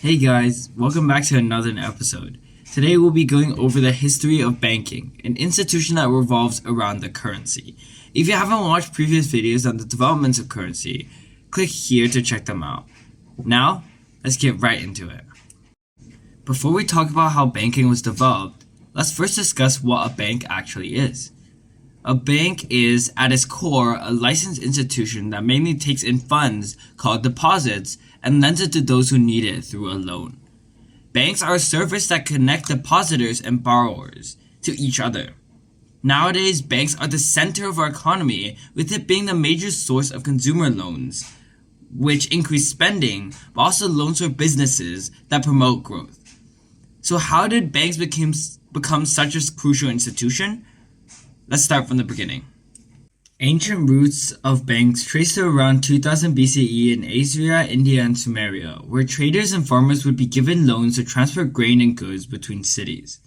Hey guys, welcome back to another episode. Today we'll be going over the history of banking, an institution that revolves around the currency. If you haven't watched previous videos on the developments of currency, click here to check them out. Now, let's get right into it. Before we talk about how banking was developed, let's first discuss what a bank actually is. A bank is, at its core, a licensed institution that mainly takes in funds called deposits and lends it to those who need it through a loan. Banks are a service that connect depositors and borrowers to each other. Nowadays, banks are the center of our economy, with it being the major source of consumer loans, which increase spending, but also loans for businesses that promote growth. So how did banks become such a crucial institution? Let's start from the beginning. Ancient roots of banks trace to around 2000 BCE in Assyria, India, and Sumeria, where traders and farmers would be given loans to transfer grain and goods between cities.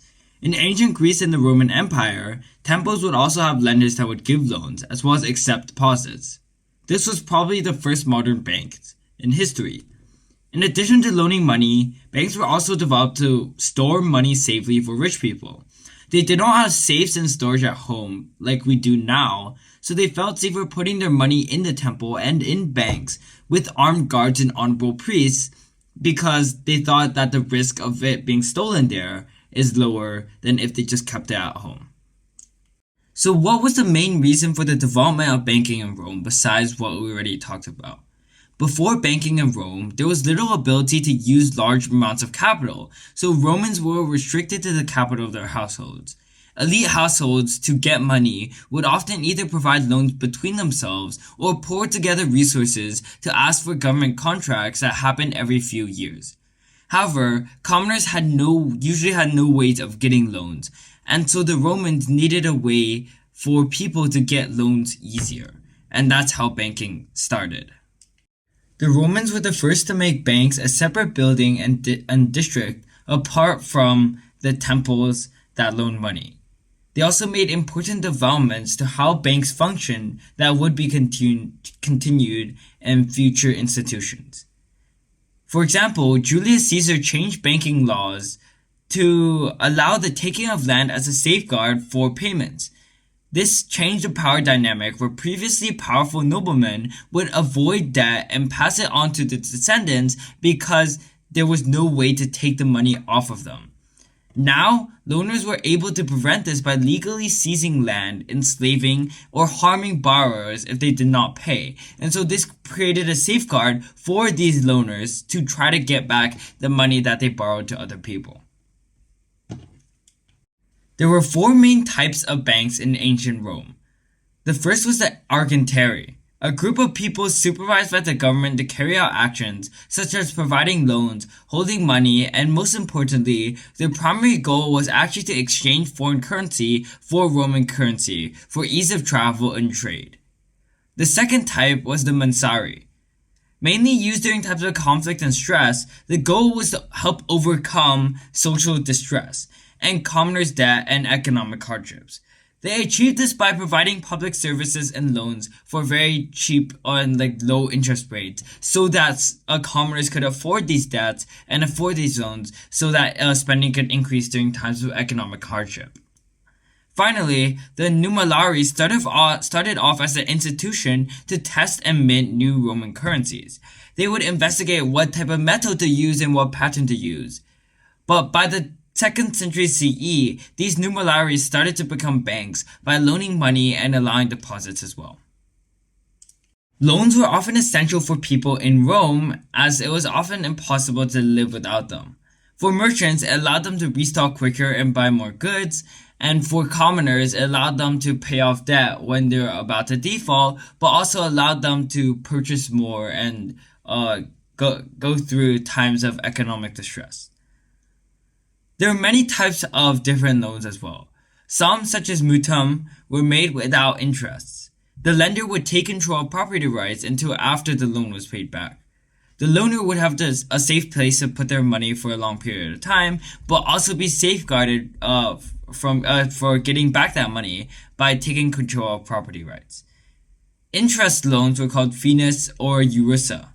In ancient Greece and the Roman Empire, temples would also have lenders that would give loans, as well as accept deposits. This was probably the first modern bank in history. In addition to loaning money, banks were also developed to store money safely for rich people. They did not have safes and storage at home like we do now, so they felt safer putting their money in the temple and in banks with armed guards and honorable priests because they thought that the risk of it being stolen there is lower than if they just kept it at home. So what was the main reason for the development of banking in Rome besides what we already talked about? Before banking in Rome, there was little ability to use large amounts of capital, so Romans were restricted to the capital of their households. Elite households, to get money, would often either provide loans between themselves or pour together resources to ask for government contracts that happened every few years. However, commoners usually had no ways of getting loans, and so the Romans needed a way for people to get loans easier, and that's how banking started. The Romans were the first to make banks a separate building and district apart from the temples that loaned money. They also made important developments to how banks function that would be continued in future institutions. For example, Julius Caesar changed banking laws to allow the taking of land as a safeguard for payments. This changed the power dynamic where previously powerful noblemen would avoid debt and pass it on to the descendants because there was no way to take the money off of them. Now, loaners were able to prevent this by legally seizing land, enslaving, or harming borrowers if they did not pay. And so this created a safeguard for these loaners to try to get back the money that they borrowed to other people. There were four main types of banks in ancient Rome. The first was the originated, a group of people supervised by the government to carry out actions such as providing loans, holding money, and most importantly, their primary goal was actually to exchange foreign currency for Roman currency for ease of travel and trade. The second type was the mansari. Mainly used during times of conflict and stress, the goal was to help overcome social distress and commoners' debt and economic hardships. They achieved this by providing public services and loans for very cheap and low interest rates so that commoners could afford these debts and afford these loans so that spending could increase during times of economic hardship. Finally, the numerari started off as an institution to test and mint new Roman currencies. They would investigate what type of metal to use and what pattern to use. But by the 2nd century CE, these numerari started to become banks by loaning money and allowing deposits as well. Loans were often essential for people in Rome as it was often impossible to live without them. For merchants, it allowed them to restock quicker and buy more goods, and for commoners, it allowed them to pay off debt when they're about to default, but also allowed them to purchase more and go through times of economic distress. There are many types of different loans as well. Some, such as mutum, were made without interests. The lender would take control of property rights until after the loan was paid back. The loaner would have a safe place to put their money for a long period of time, but also be safeguarded for getting back that money by taking control of property rights. Interest loans were called finis or iuria.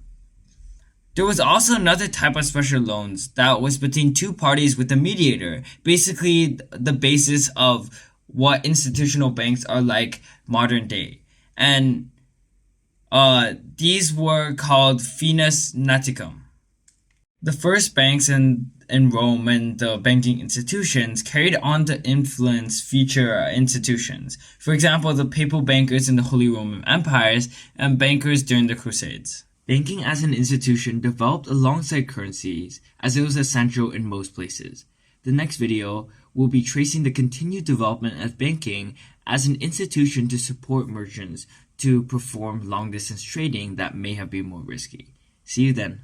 There was also another type of special loans that was between two parties with a mediator, basically the basis of what institutional banks are like modern day. And these were called Finis Naticum. The first banks in Rome and the banking institutions carried on to influence future institutions. For example, the papal bankers in the Holy Roman Empires and bankers during the Crusades. Banking as an institution developed alongside currencies as it was essential in most places. The next video will be tracing the continued development of banking as an institution to support merchants to perform long-distance trading that may have been more risky. See you then.